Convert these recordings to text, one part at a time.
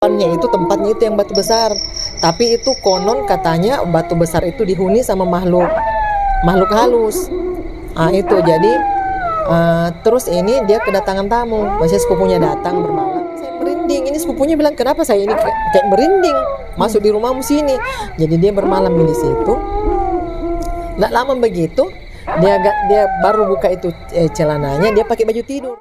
Tempatnya itu yang batu besar, tapi itu konon katanya batu besar itu dihuni sama makhluk halus. Itu jadi terus ini dia kedatangan tamu, maksudnya sepupunya datang bermalam. Saya merinding, ini sepupunya bilang kenapa saya ini kayak merinding masuk di rumahmu sini. Jadi dia bermalam di situ. Nggak lama begitu dia baru buka itu celananya, dia pakai baju tidur.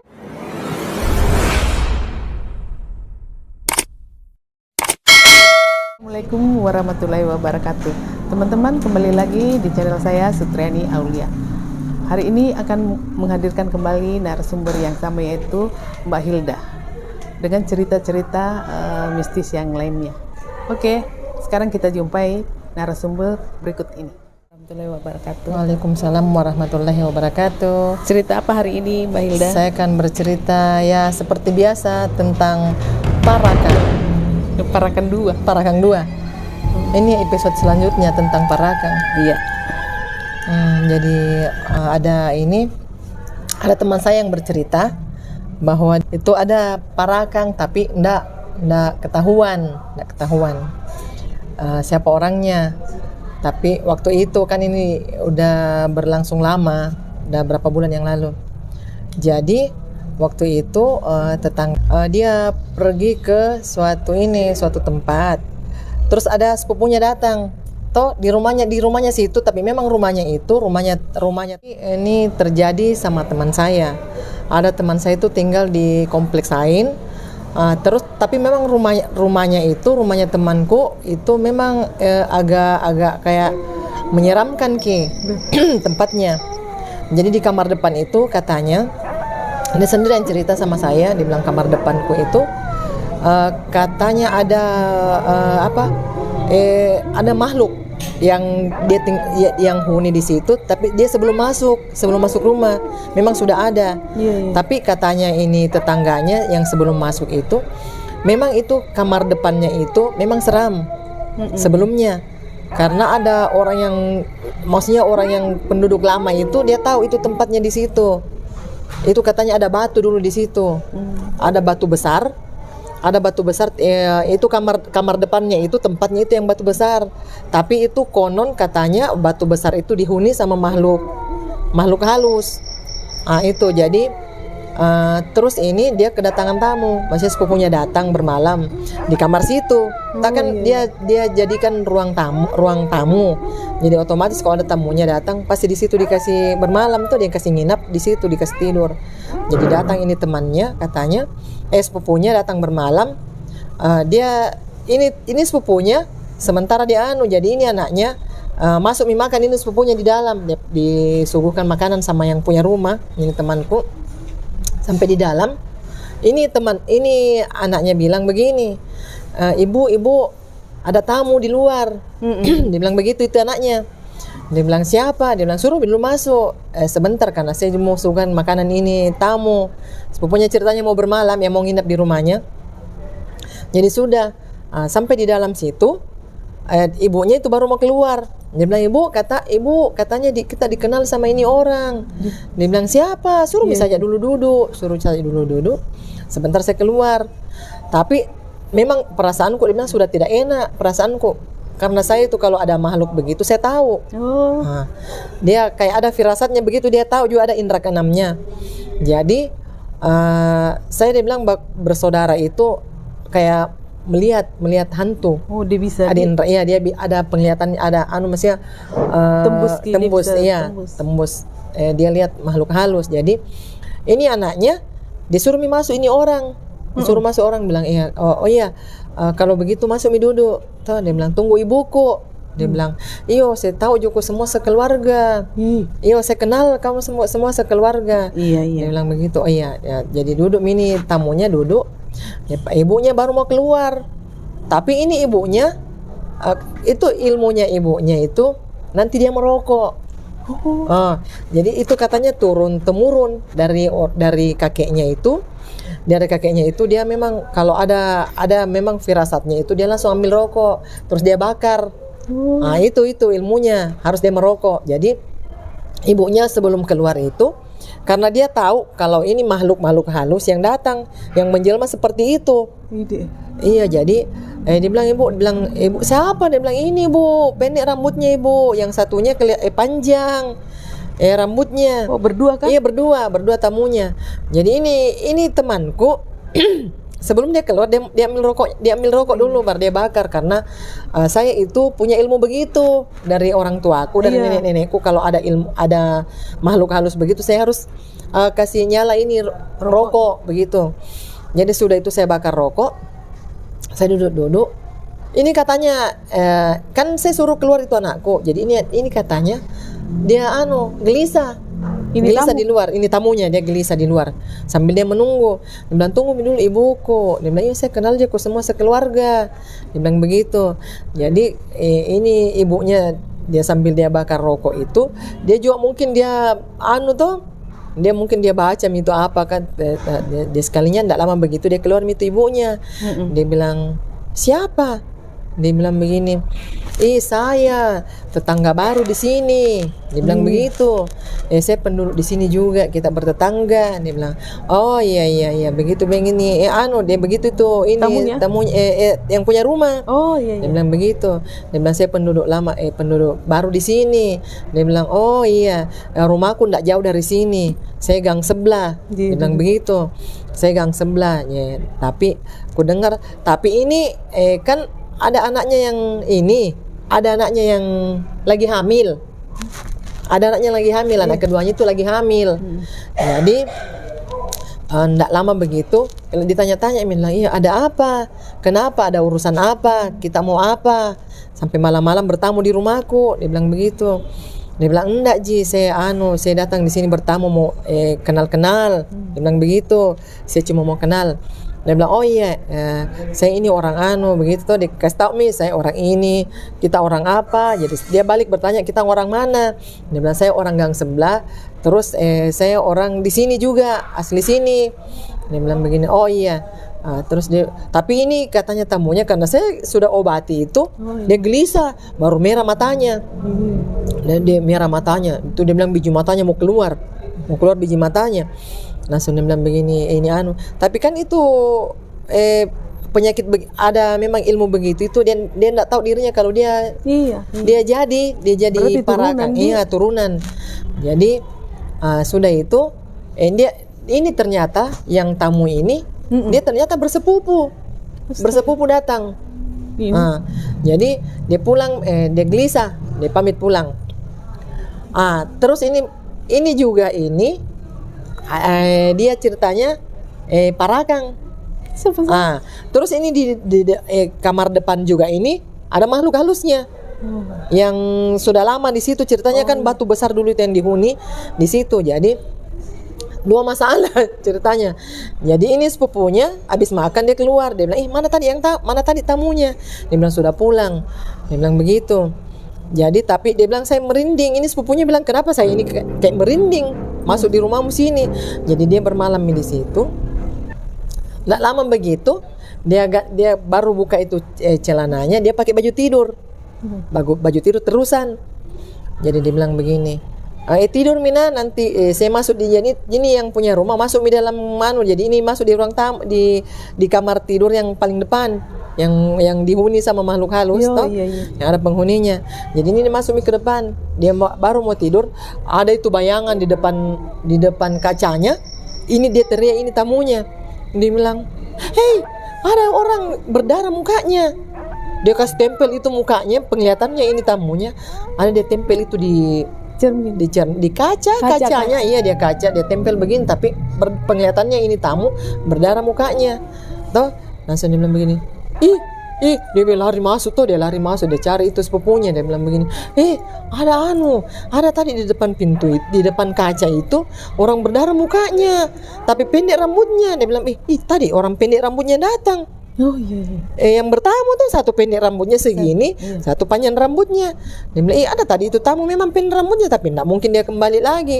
Assalamualaikum warahmatullahi wabarakatuh. Teman-teman, kembali lagi di channel saya Sutriani Aulia. Hari ini akan menghadirkan kembali narasumber yang sama, yaitu Mbak Hilda, dengan cerita-cerita mistis yang lainnya. Oke, sekarang kita jumpai narasumber berikut ini. Warahmatullahi wabarakatuh. Waalaikumsalam warahmatullahi wabarakatuh. Cerita apa hari ini, Mbak Hilda? Saya akan bercerita ya seperti biasa tentang Parakan. Parakan 2. Ini episode selanjutnya tentang Parakan. Iya. Jadi ada teman saya yang bercerita bahwa itu ada Parakan, tapi enggak ketahuan siapa orangnya. Tapi waktu itu kan ini udah berlangsung lama, udah berapa bulan yang lalu. Jadi waktu itu dia pergi ke suatu tempat. Terus ada sepupunya datang. Toh di rumahnya situ, tapi memang rumahnya ini terjadi sama teman saya. Ada teman saya itu tinggal di kompleks lain. Terus tapi memang rumahnya temanku itu memang agak kayak menyeramkan tempatnya. Jadi di kamar depan itu katanya, dia sendiri yang cerita sama saya, dia bilang kamar depanku itu katanya ada makhluk yang yang huni di situ, tapi dia sebelum masuk rumah memang sudah ada. Yeah. Tapi katanya ini tetangganya yang sebelum masuk itu memang itu kamar depannya itu memang seram sebelumnya, karena ada orang yang penduduk lama itu, dia tahu itu tempatnya di situ. Itu katanya ada batu dulu di situ. Ada batu besar. Itu kamar depannya itu tempatnya itu yang batu besar. Tapi itu konon katanya batu besar itu dihuni sama makhluk halus. Itu jadi terus ini dia kedatangan tamu, maksudnya sepupunya datang bermalam di kamar situ. Dia jadikan ruang tamu. Jadi otomatis kalau ada tamunya datang pasti di situ dikasih bermalam tuh, dia kasih nginap di situ, dikasih tidur. Jadi datang ini temannya katanya, sepupunya datang bermalam. Dia ini sepupunya, sementara jadi ini anaknya masuk makan, ini sepupunya di dalam, disuguhkan makanan sama yang punya rumah, ini temanku. Sampai di dalam, ini anaknya bilang begini, ibu ada tamu di luar. Dia bilang begitu, itu anaknya. Dia bilang siapa? Dia bilang suruh dulu masuk sebentar, karena saya mau suguhkan makanan ini tamu. Sepupunya ceritanya mau bermalam, ya mau nginep di rumahnya. Jadi sudah sampai di dalam situ, ibunya itu baru mau keluar. Dia bilang ibu katanya kita dikenal sama ini orang. Dia bilang siapa? Suruh saja dulu duduk. Sebentar saya keluar. Tapi memang perasaanku, dia bilang sudah tidak enak perasaanku, karena saya itu kalau ada makhluk begitu saya tahu. Dia kayak ada firasatnya begitu, dia tahu juga ada indera keenamnya. Jadi dia bilang bersaudara itu kayak melihat hantu. Dia bisa ada indera, dia ada penglihatan, ada maksudnya tembus. Dia lihat makhluk halus. Jadi ini anaknya disuruh masuk ini orang. Disuruh masuk orang, bilang kalau begitu masuk duduk. Dia bilang tunggu ibuku. Dia bilang saya tahu juga semua sekeluarga. Saya kenal kamu semua sekeluarga. Dia bilang begitu. Jadi duduk, ini tamunya duduk. Ibunya baru mau keluar. Tapi ini ibunya itu ilmunya ibunya itu nanti dia merokok. Jadi itu katanya turun temurun dari kakeknya itu. Dari kakeknya itu dia memang kalau ada memang firasatnya itu dia langsung ambil rokok, terus dia bakar. Itu ilmunya, harus dia merokok. Jadi ibunya sebelum keluar itu, karena dia tahu kalau ini makhluk halus yang datang, yang menjelma seperti itu. Iya, jadi dia bilang ibu siapa? Dia bilang ini bu, pendek rambutnya ibu, yang satunya panjang rambutnya. Oh, berdua kan? Iya berdua tamunya. Jadi ini temanku. Sebelum dia keluar dia ambil rokok dulu baru dia bakar karena saya itu punya ilmu begitu dari orang tuaku, dari nenek-nenekku. Kalau ada makhluk halus begitu saya harus kasih nyala ini rokok begitu. Jadi sudah itu saya bakar rokok, saya duduk. Ini katanya kan saya suruh keluar itu anakku. Jadi ini katanya dia gelisah. Gelisah di luar, ini tamunya, dia gelisah di luar sambil dia menunggu. Dia bilang tunggu dulu ibuku. Dia bilang iya saya kenal aja kok semua sekeluarga. Dia bilang begitu. Jadi ini ibunya dia sambil dia bakar rokok itu, dia juga mungkin dia dia mungkin dia baca itu apa kan. Dia sekalinya tidak lama begitu dia keluar itu ibunya. Dia bilang siapa? Dia bilang begini, saya tetangga baru di sini. Dia bilang begitu. Saya penduduk di sini juga, kita bertetangga. Dia bilang, oh iya begitu begini. Dia begitu tuh ini tamunya yang punya rumah. Oh iya. Dia bilang begitu. Dia bilang saya penduduk lama, penduduk baru di sini. Dia bilang oh iya, rumahku tidak jauh dari sini. Saya gang sebelah. Dia bilang begitu. Saya gang sebelah. Ya, tapi aku dengar. Tapi ini kan ada anaknya yang lagi hamil. Ada anaknya lagi hamil, anak keduanya itu lagi hamil. Jadi enggak lama begitu ditanya-tanya, bilang iya ada apa? Kenapa? Ada urusan apa? Kita mau apa? Sampai malam-malam bertamu di rumahku. Dia bilang begitu. Dia bilang enggak Ji, saya datang di sini bertamu mau kenal-kenal. Dia bilang begitu. Saya cuma mau kenal. Dia bilang oh iya saya ini orang begitu tuh dikasih tahu saya orang ini, kita orang apa. Jadi dia balik bertanya kita orang mana. Dia bilang saya orang gang sebelah, terus saya orang di sini juga, asli sini. Dia bilang begini oh iya. Terus tapi ini katanya tamunya karena saya sudah obati itu, dia gelisah, baru merah matanya. Dia merah matanya, itu dia bilang biji matanya mau keluar biji matanya. Langsung dia bilang begini, ini tapi kan itu penyakit ada memang ilmu begitu itu dia enggak tahu dirinya kalau dia jadi parakan, turunan. Jadi sudah itu ini ternyata yang tamu ini dia ternyata bersepupu datang. Jadi dia pulang, dia gelisah, dia pamit pulang. Terus ini juga dia ceritanya parakang. Terus ini di kamar depan juga ini ada makhluk halusnya yang sudah lama di situ. Ceritanya kan batu besar dulu yang dihuni di situ. Jadi dua masalah ceritanya. Jadi ini sepupunya habis makan dia keluar. Dia bilang mana tadi tamunya? Dia bilang sudah pulang. Dia bilang begitu. Jadi tapi dia bilang saya merinding. Ini sepupunya bilang kenapa saya ini kayak merinding masuk di rumahmu sini. Jadi dia bermalam di situ. Nggak lama begitu dia baru buka itu celananya, dia pakai baju tidur. Baju tidur terusan. Jadi dia bilang begini, tidur Mina nanti saya masuk di ini yang punya rumah masuk di dalam jadi ini masuk di ruang tamu di kamar tidur yang paling depan. Yang dihuni sama makhluk halus yang ada penghuninya. Jadi ini masuk ke depan, dia baru mau tidur, ada itu bayangan di depan kacanya. Ini dia teriak, ini tamunya. Dia bilang, hei ada orang berdarah mukanya. Dia kasih tempel itu mukanya, penglihatannya ini tamunya. Ada dia tempel itu di kacanya. Iya dia kaca, dia tempel begini tapi penglihatannya ini tamu, berdarah mukanya. Langsung dia bilang begini, dia lari masuk dia cari itu sepupunya. Dia bilang begini, ada tadi di depan pintu, di depan kaca itu orang berdarah mukanya tapi pendek rambutnya. Dia bilang tadi orang pendek rambutnya datang. Yang bertamu tuh satu pendek rambutnya segini, satu panjang rambutnya. Dia bilang ada tadi itu tamu memang pendek rambutnya tapi tidak mungkin dia kembali lagi.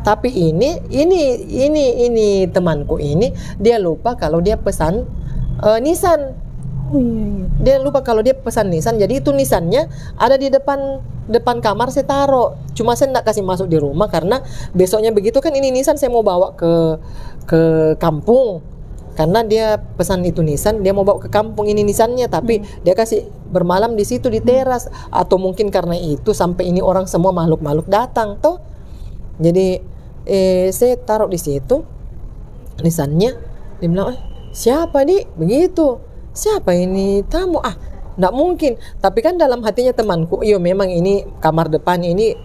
Tapi ini temanku ini dia lupa kalau dia pesan nisan. Dia lupa kalau dia pesan nisan. Jadi itu nisannya ada di depan kamar saya taruh. Cuma saya tidak kasih masuk di rumah karena besoknya begitu kan ini nisan saya mau bawa ke kampung. karena dia pesan itu Nissan, dia mau bawa ke kampung ini Nissannya, tapi dia kasih bermalam di situ di teras, atau mungkin karena itu sampai ini orang semua makhluk-makhluk datang toh. Jadi saya taruh di situ Nissannya, dia bilang siapa begitu, siapa ini tamu, nggak mungkin. Tapi kan dalam hatinya temanku, iya memang ini kamar depan ini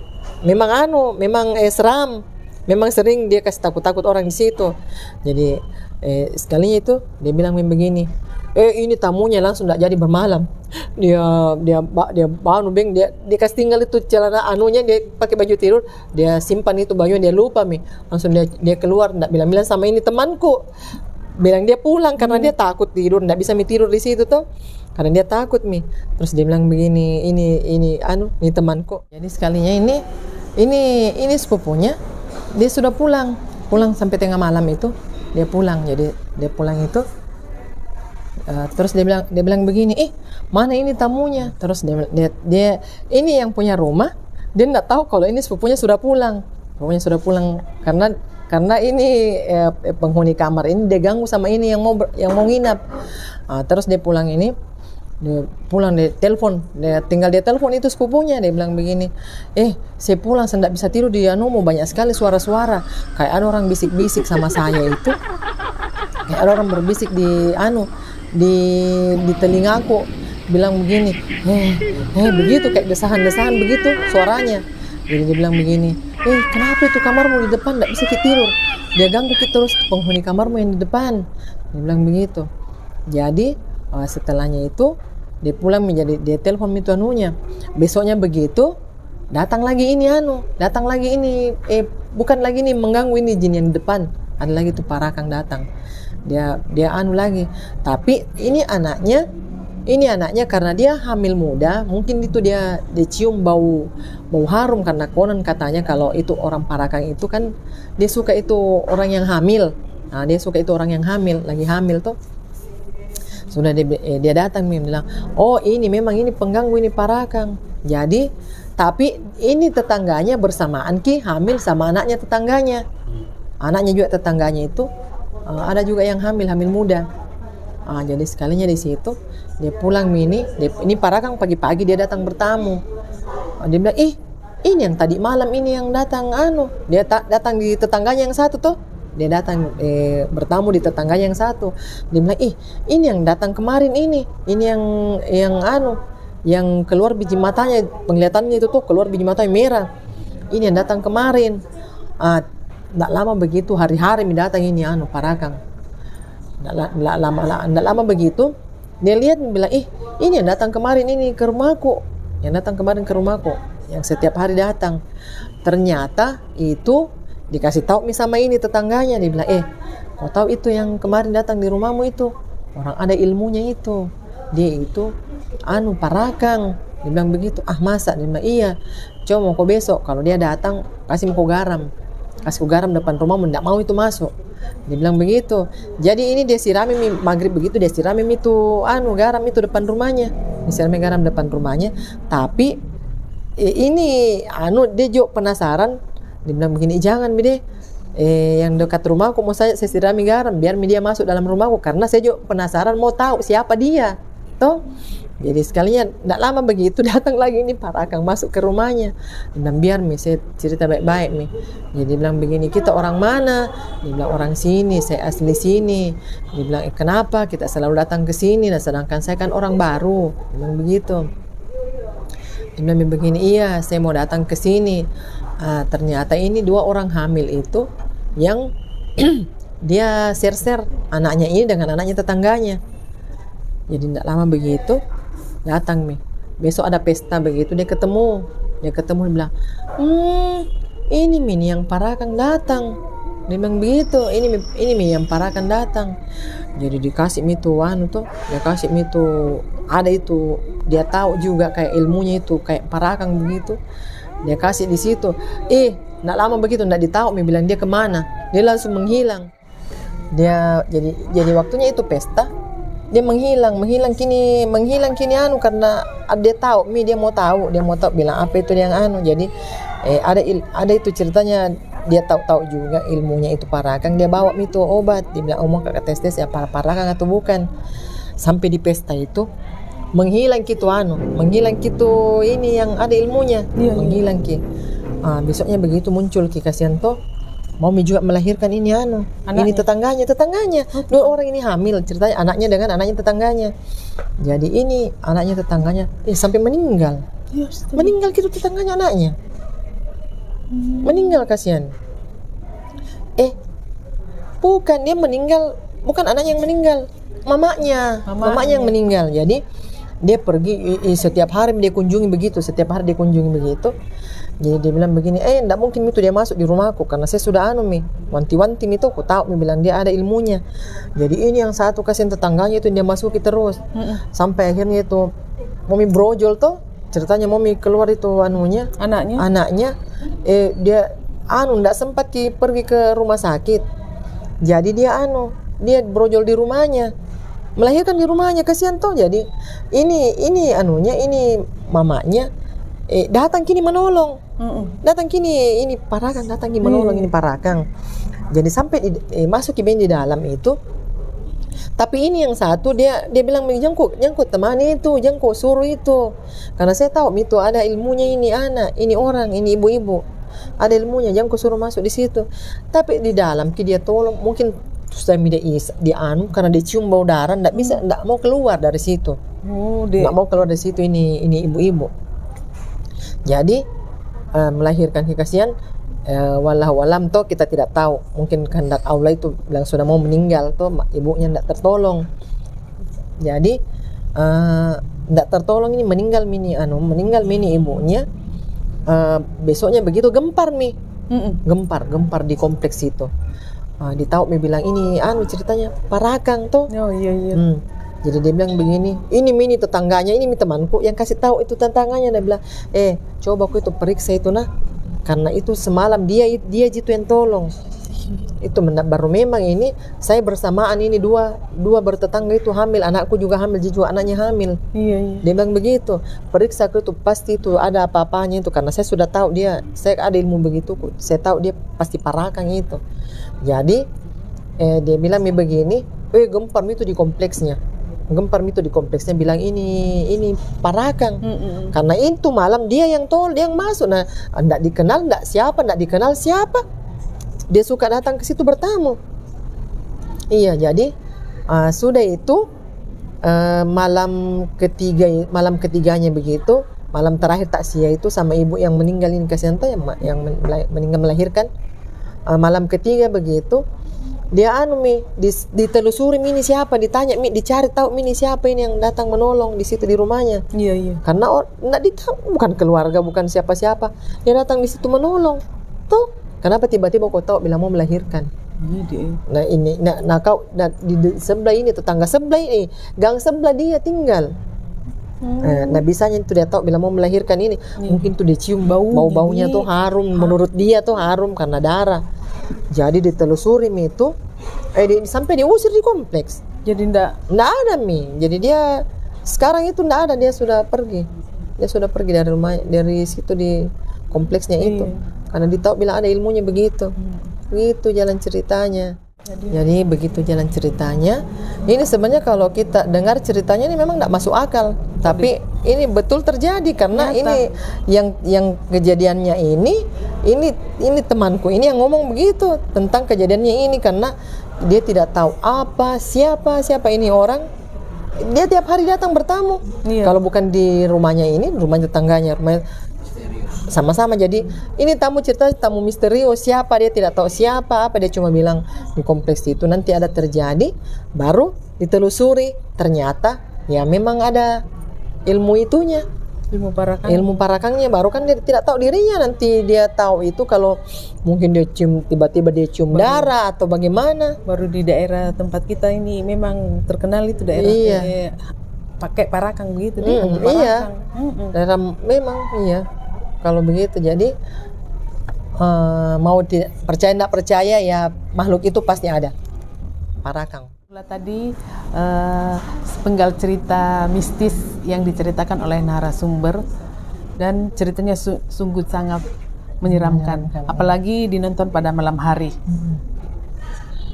memang memang seram, memang sering dia kasih takut-takut orang di situ. Jadi sekalinya itu dia bilang begini, ini tamunya langsung nggak jadi bermalam. Dia banu beng, dia kasih tinggal itu celana anunya, dia pakai baju tidur, dia simpan itu bajunya, dia lupa langsung dia keluar, nggak bilang-bilang sama ini temanku, bilang dia pulang karena dia takut tidur, nggak bisa tidur di situ tuh karena dia takut Terus dia bilang begini, ini temanku. Jadi sekalinya ini sepupunya, dia sudah pulang sampai tengah malam itu dia pulang. Jadi dia pulang itu terus dia bilang begini, mana ini tamunya. Terus dia ini yang punya rumah, dia nggak tahu kalau ini sepupunya sudah pulang. Karena ini penghuni kamar ini dia ganggu sama ini yang mau nginap. Terus dia pulang dia telepon, tinggal dia telepon itu sepupunya, dia bilang begini, saya pulang, saya tidak bisa tidur di mau banyak sekali suara-suara, kayak ada orang bisik-bisik sama saya itu, kayak ada orang berbisik di telingaku, bilang begini, begitu kayak desahan-desahan begitu suaranya. Jadi dia bilang begini, kenapa itu kamarmu di depan tidak bisa tidur, dia ganggu kita terus, penghuni kamarmu yang di depan, dia bilang begitu. Jadi setelahnya itu dia pulang dia telepon itu besoknya begitu datang lagi ini bukan lagi ini mengganggu ini jin yang di depan, ada lagi tuh parakang datang, dia lagi, tapi ini anaknya karena dia hamil muda, mungkin itu dia cium bau harum, karena konon katanya kalau itu orang parakang itu kan dia suka itu orang yang hamil, lagi hamil tuh. Sudah dia datang bilang, ini memang ini pengganggu, ini parakang. Jadi tapi ini tetangganya bersamaan hamil sama anaknya tetangganya. Anaknya juga tetangganya itu ada juga yang hamil muda. Jadi sekalinya di situ dia pulang ini parakang pagi-pagi dia datang bertamu. Dia bilang, ini yang tadi malam ini yang datang dia datang di tetangganya yang satu tuh. Dia datang bertamu di tetangganya yang satu. Dia bilang, ini yang datang kemarin ini yang keluar biji matanya, penglihatannya itu tuh keluar biji matanya merah. Ini yang datang kemarin. Nggak lama begitu, hari-hari datang ini parakang. Nggak lama begitu dia lihat, bilang, ini yang datang kemarin ini ke rumahku, yang setiap hari datang. Ternyata itu dikasih tahu sama ini tetangganya, dia bilang, kau tahu itu yang kemarin datang di rumahmu itu orang ada ilmunya itu, dia itu parakang. Dia bilang begitu. Masa? Dia bilang, iya, coba mau kau besok kalau dia datang kasih kau garam depan rumahmu, tidak mau itu masuk. Dia bilang begitu. Jadi ini dia sirami maghrib begitu, dia sirami itu garam itu depan rumahnya, tapi ini dia juga penasaran. Dia bilang begini, jangan bide, yang dekat rumahku mau saya sirami garam biar dia masuk dalam rumahku, karena saya juga penasaran mau tahu siapa dia toh. Jadi sekalinya tidak lama begitu datang lagi ini parakang masuk ke rumahnya. Dia bilang, biar saya cerita baik-baik Jadi dia bilang begini, kita orang mana? Dia bilang, orang sini, saya asli sini. Dia bilang, kenapa kita selalu datang ke sini, sedangkan saya kan orang baru. Dia bilang begitu. Dia bilang begini, iya saya mau datang ke sini. Ternyata ini 2 orang hamil itu yang dia share anaknya ini dengan anaknya tetangganya. Jadi tidak lama begitu datang besok ada pesta begitu, dia ketemu dia bilang, ini yang parakang datang. Dia bilang begitu, ini yang parakang datang. Jadi dikasih dia kasih ada itu, dia tahu juga kayak ilmunya itu kayak parakang begitu. Dia kasih di situ. Nggak lama begitu, nggak ditahu bilang dia kemana. Dia langsung menghilang. Dia jadi waktunya itu pesta, dia menghilang kini karena dia tahu, dia mau tahu bilang apa itu yang Jadi ada itu ceritanya dia tahu-tahu juga ilmunya itu parakang, dia bawa itu obat, dia bilang mau kakak tes ya parakang atau bukan. Sampai di pesta itu menghilang gitu ini yang ada ilmunya, menghilang ki. Besoknya begitu muncul ki, kasihan toh mau juga melahirkan ini ini tetangganya dua orang ini hamil, ceritanya anaknya dengan anaknya tetangganya. Jadi ini anaknya tetangganya sampai meninggal. Meninggal gitu tetangganya anaknya. Meninggal, kasihan. Bukan dia meninggal, bukan anaknya yang meninggal, mamanya yang meninggal. Jadi dia pergi setiap hari dia kunjungi begitu. Jadi dia bilang begini, enggak mungkin itu dia masuk di rumahku karena saya sudah wanti-wanti itu aku tahu, bilang dia ada ilmunya. Jadi ini yang satu kasihan tetangganya itu dia masuki terus. Sampai akhirnya itu Momi brojol tuh, ceritanya Momi keluar itu anaknya dia enggak sempat pergi ke rumah sakit. Jadi dia brojol di rumahnya, melahirkan di rumahnya, kasihan toh. Jadi ini mamanya datang kini menolong. Datang kini ini parakang datang kini menolong ini parakang. Jadi sampai masuk di dalam itu. Tapi ini yang satu dia bilang jangkut temani itu, jangkut suruh itu. Karena saya tahu itu ada ilmunya ini anak, ini orang, ini ibu-ibu. Ada ilmunya, jangkut suruh masuk di situ. Tapi di dalam dia tolong, mungkin saya dia karena dia cium bau darah, enggak mau keluar dari situ. Enggak mau keluar dari situ ini ibu-ibu. Jadi melahirkan kasihan, wallahu alam toh kita tidak tahu, mungkin kehendak Allah itu bilang sudah mau meninggal toh ibunya tidak tertolong. Jadi tidak tertolong ini meninggal mini ibunya. Besoknya begitu gempar gempar di kompleks itu. Ditahu bilang ini ceritanya parakang toh. Jadi dia bilang begini, ini tetangganya, ini temanku yang kasih tahu itu tetangganya. Dia bilang, coba aku itu periksa itu karena itu semalam dia itu yang tolong. Itu baru memang ini saya bersamaan ini dua bertetangga itu hamil, anakku juga hamil, juga anaknya hamil. Dia bilang begitu, periksa aku itu pasti itu ada apa-apanya itu, karena saya sudah tahu saya ada ilmu begitu, saya tahu dia pasti parakang itu. Jadi dia bilang begini, gempar itu di kompleksnya. Bilang ini parakang. Karena itu malam dia yang masuk. Nah, enggak dikenal siapa. Dia suka datang ke situ bertamu. Iya, jadi sudah itu malam ketiganya begitu, malam terakhir takziah itu sama ibu yang meninggal ini, kasihan tuh yang meninggal melahirkan. Malam ketiga begitu dia ditelusuri ini siapa, ditanya dicari tahu ini siapa ini yang datang menolong di situ di rumahnya. Karena enggak ditahu, bukan keluarga, bukan siapa-siapa, dia datang di situ menolong tuh. Kenapa tiba-tiba kau tahu bilang mau melahirkan? Kau di sebelah ini, tetangga sebelah ini, gang sebelah dia tinggal. Nah bisanya itu dia tahu bila mau melahirkan ini. Mungkin tuh dia cium bau-baunya tuh harum, menurut dia tuh harum karena darah. Jadi ditelusuri itu sampai diusir di kompleks. Jadi enggak ada Jadi dia sekarang itu enggak ada, dia sudah pergi dari rumah, dari situ di kompleksnya itu. Karena ditahu bilang ada ilmunya begitu. Begitu jalan ceritanya. Jadi begitu jalan ceritanya. Ini sebenarnya kalau kita dengar ceritanya ini memang tidak masuk akal, tapi ini betul terjadi karena ini yang kejadiannya ini temanku ini yang ngomong begitu tentang kejadiannya ini, karena dia tidak tahu siapa ini orang. Dia tiap hari datang bertamu. Kalau bukan di rumahnya ini, rumah tetangganya, sama-sama. Jadi ini tamu misterius, siapa dia tidak tahu siapa apa, dia cuma bilang di kompleks itu nanti ada terjadi, baru ditelusuri ternyata ya memang ada ilmu itunya, ilmu parakangnya, baru kan dia tidak tahu dirinya, nanti dia tahu itu kalau mungkin dia tiba-tiba dia cium darah atau bagaimana. Baru di daerah tempat kita ini memang terkenal itu daerah pakai parakang begitu. Daerah memang kalau begitu. Jadi mau percaya tidak percaya ya makhluk itu pasti ada parakang. Tadi sepenggal cerita mistis yang diceritakan oleh narasumber, dan ceritanya sungguh sangat menyeramkan. Apalagi dinonton pada malam hari.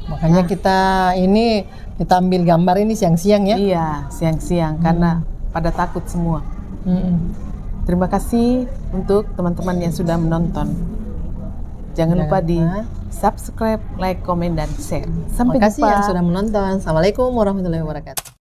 Makanya kita ambil gambar ini siang-siang ya. Iya, siang-siang karena pada takut semua. Terima kasih untuk teman-teman yang sudah menonton. Jangan lupa di subscribe, like, komen, dan share. Sampai Terima kasih jumpa. yang sudah menonton. Assalamualaikum warahmatullahi wabarakatuh.